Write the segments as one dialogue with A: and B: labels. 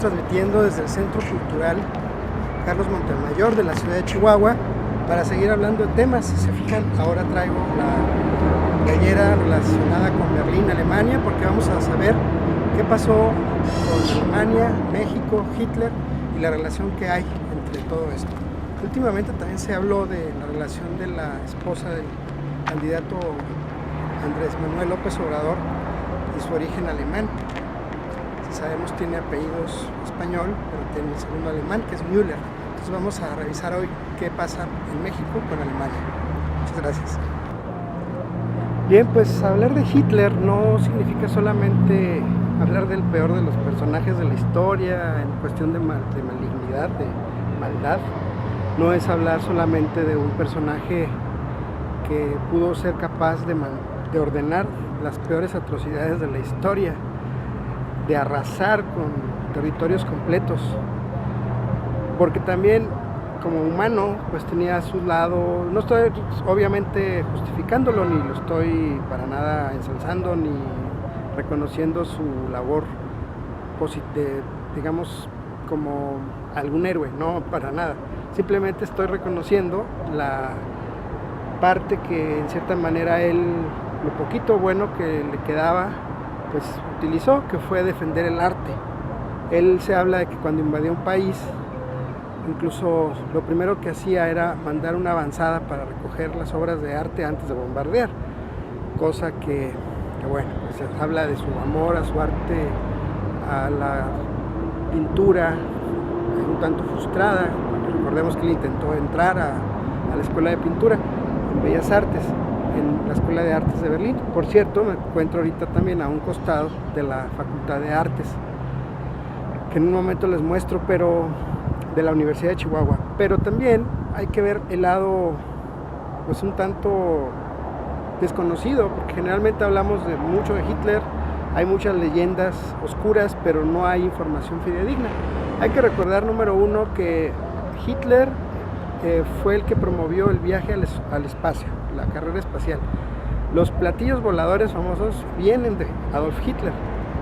A: transmitiendo desde el Centro Cultural Carlos Montemayor de la ciudad de Chihuahua para seguir hablando de temas. Si se fijan, ahora traigo la playera relacionada con Berlín, Alemania, porque vamos a saber qué pasó con Alemania, México, Hitler y la relación que hay entre todo esto. Últimamente también se habló de la relación de la esposa del candidato Andrés Manuel López Obrador y su origen alemán. Si sabemos, tiene apellidos español, pero tiene el segundo alemán, que es Müller. Entonces vamos a revisar hoy qué pasa en México con Alemania. Muchas gracias. Bien, pues hablar de Hitler no significa solamente hablar del peor de los personajes de la historia en cuestión de malignidad, de maldad. No es hablar solamente de un personaje que pudo ser capaz de ordenar las peores atrocidades de la historia, de arrasar con territorios completos, porque también como humano pues tenía a su lado, no estoy obviamente justificándolo, ni lo estoy para nada ensalzando, ni reconociendo su labor digamos como algún héroe, no, para nada, simplemente estoy reconociendo la parte que en cierta manera él, lo poquito bueno que le quedaba, pues utilizó, que fue defender el arte. Él se habla de que cuando invadió un país, incluso lo primero que hacía era mandar una avanzada para recoger las obras de arte antes de bombardear, cosa que bueno, pues se habla de su amor a su arte, a la pintura, un tanto frustrada. Recordemos que él intentó entrar a la escuela de pintura en Bellas Artes, en la Escuela de Artes de Berlín. Por cierto, me encuentro ahorita también a un costado de la Facultad de Artes, que en un momento les muestro, pero de la Universidad de Chihuahua. Pero también hay que ver el lado pues un tanto desconocido, porque generalmente hablamos mucho de Hitler, hay muchas leyendas oscuras, pero no hay información fidedigna. Hay que recordar, número uno, que Hitler fue el que promovió el viaje al espacio, la carrera espacial. Los platillos voladores famosos vienen de Adolf Hitler,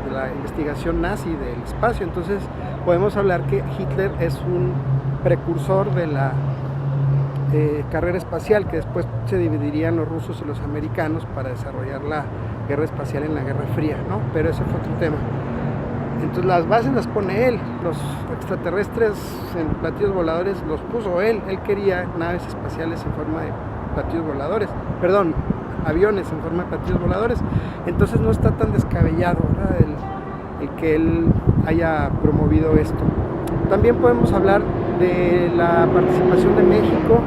A: de la investigación nazi del espacio. Entonces podemos hablar que Hitler es un precursor de la carrera espacial, que después se dividirían los rusos y los americanos para desarrollar la guerra espacial en la Guerra Fría, ¿no? Pero ese fue otro tema. Entonces las bases las pone él, los extraterrestres en platillos voladores los puso él quería naves espaciales en forma de platillos voladores, perdón, aviones en forma de platillos voladores. Entonces no está tan descabellado, ¿verdad? el que él haya promovido esto. También podemos hablar de la participación de México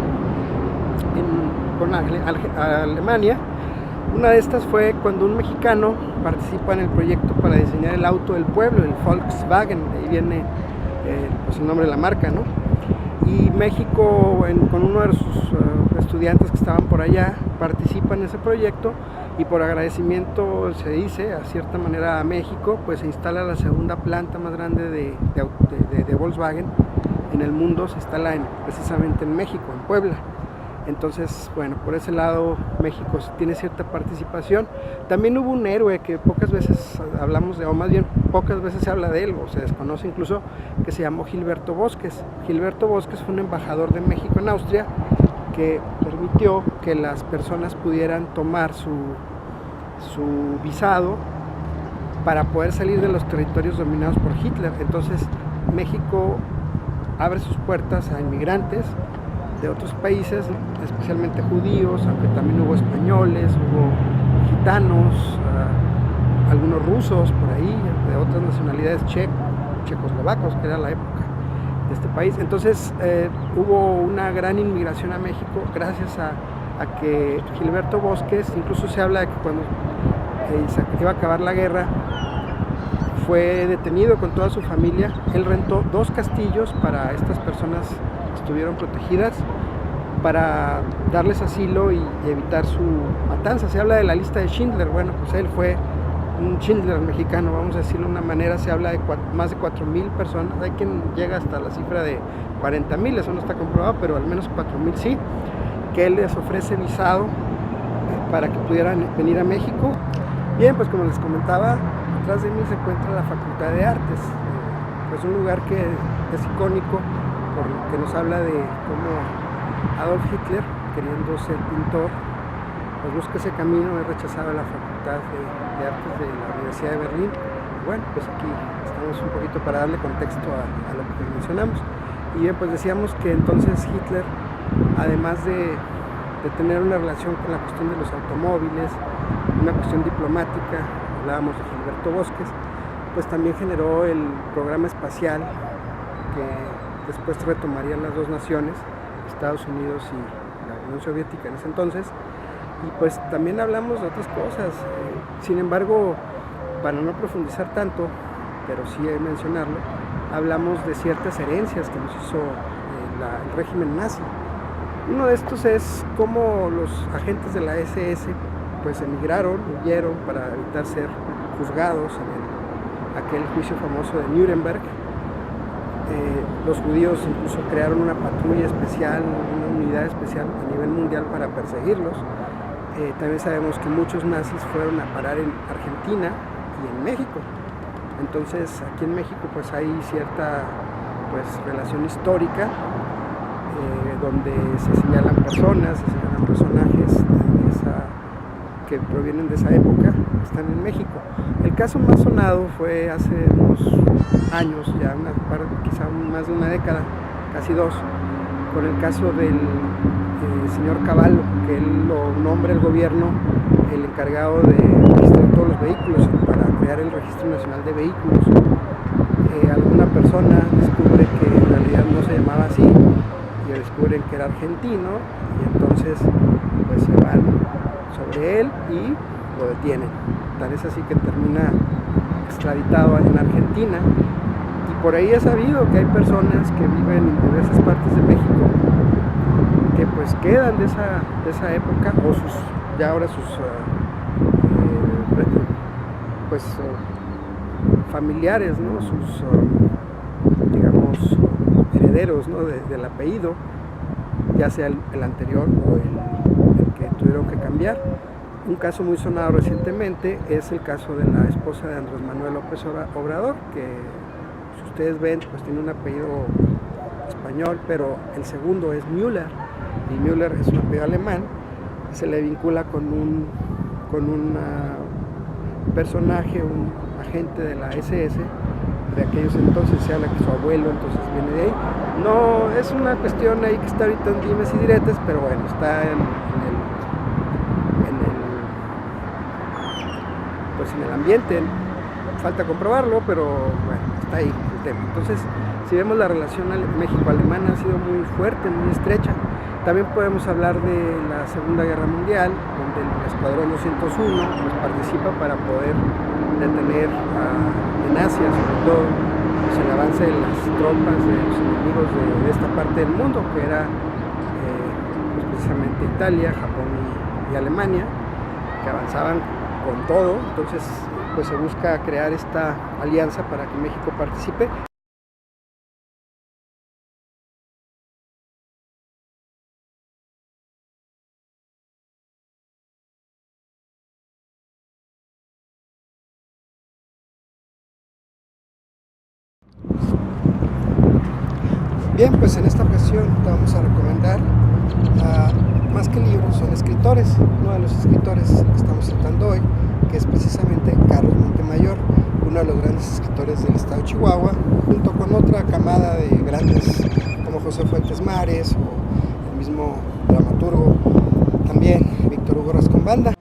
A: con Alemania. Una de estas fue cuando un mexicano participa en el proyecto para diseñar el auto del pueblo, el Volkswagen, de ahí viene pues el nombre de la marca, ¿no? Y México, con uno de sus estudiantes que estaban por allá, participa en ese proyecto, y por agradecimiento, se dice, a cierta manera, a México, pues se instala la segunda planta más grande de Volkswagen en el mundo, se instala precisamente en México, en Puebla. Entonces, bueno, por ese lado México tiene cierta participación. También hubo un héroe que pocas veces hablamos de, o más bien pocas veces se habla de él, o se desconoce incluso, que se llamó Gilberto Bosques. Gilberto Bosques fue un embajador de México en Austria que permitió que las personas pudieran tomar su visado para poder salir de los territorios dominados por Hitler. Entonces México abre sus puertas a inmigrantes de otros países, especialmente judíos, aunque también hubo españoles, hubo gitanos, algunos rusos por ahí, de otras nacionalidades, checoslovacos, que era la época de este país. Entonces hubo una gran inmigración a México gracias a que Gilberto Bosques, incluso se habla de que cuando iba a acabar la guerra, fue detenido con toda su familia. Él rentó 2 castillos para estas personas que estuvieron protegidas, para darles asilo y evitar su matanza. Se habla de la lista de Schindler. Bueno, pues él fue un Schindler mexicano, vamos a decirlo de una manera. Se habla de más de 4,000 personas. Hay quien llega hasta la cifra de 40,000, eso no está comprobado, pero al menos 4,000 sí, que él les ofrece visado para que pudieran venir a México. Bien, pues como les comentaba, atrás de mí se encuentra la Facultad de Artes, pues un lugar que es icónico, porque nos habla de cómo Adolf Hitler, queriendo ser pintor, pues busca ese camino, es rechazado en la Facultad de Artes de la Universidad de Berlín. Bueno, pues aquí estamos un poquito para darle contexto a lo que mencionamos. Y bien, pues decíamos que entonces Hitler, además de tener una relación con la cuestión de los automóviles, una cuestión diplomática, hablábamos de Gilberto Bosques, pues también generó el programa espacial que después retomarían las dos naciones, Estados Unidos y la Unión Soviética en ese entonces. Y pues también hablamos de otras cosas. Sin embargo, para no profundizar tanto, pero sí mencionarlo, hablamos de ciertas herencias que nos hizo el régimen nazi. Uno de estos es cómo los agentes de la SS pues emigraron, huyeron para evitar ser juzgados en aquel juicio famoso de Nuremberg. Los judíos incluso crearon una patrulla especial, una unidad especial a nivel mundial para perseguirlos. También sabemos que muchos nazis fueron a parar en Argentina y en México. Entonces aquí en México pues hay cierta pues relación histórica donde se señalan personas, se señalan personajes que provienen de esa época, están en México. El caso más sonado fue hace unos años, ya quizá más de una década, casi dos, con el caso del señor Cavallo, que él lo nombra el gobierno el encargado de registrar todos los vehículos para crear el Registro Nacional de Vehículos. Alguna persona descubre que en realidad no se llamaba así y descubren que era argentino y entonces pues se van sobre él y lo detienen. Tal es así que termina extraditado en Argentina. Y por ahí he sabido que hay personas que viven en diversas partes de México que pues quedan de esa época, o ahora sus familiares, ¿no? Sus digamos herederos, ¿no? del apellido, ya sea el anterior o el que tuvieron que cambiar. Un caso muy sonado recientemente es el caso de la esposa de Andrés Manuel López Obrador, que si ustedes ven pues tiene un apellido español, pero el segundo es Müller, y Müller es un apellido alemán. Se le vincula con un personaje, un agente de la SS de aquellos entonces. Se habla que su abuelo entonces viene de ahí. No es una cuestión ahí que está ahorita en dimes y diretes, pero bueno, está en el ambiente. Falta comprobarlo, pero bueno, está ahí el tema. Entonces, si vemos la relación México-alemana ha sido muy fuerte, muy estrecha. También podemos hablar de la Segunda Guerra Mundial, donde el Escuadrón 201 pues, participa para poder detener en Asia, sobre todo, pues, el avance de las tropas de los enemigos de esta parte del mundo, que era pues, precisamente Italia, Japón y Alemania, que avanzaban con todo. Entonces pues se busca crear esta alianza para que México participe. Bien, pues en esta ocasión te vamos a recomendar más que libros, son escritores. Uno de los escritores que estamos tratando hoy, que es precisamente Carlos Montemayor, uno de los grandes escritores del estado de Chihuahua, junto con otra camada de grandes como José Fuentes Mares o el mismo dramaturgo también Víctor Hugo Rascón Banda.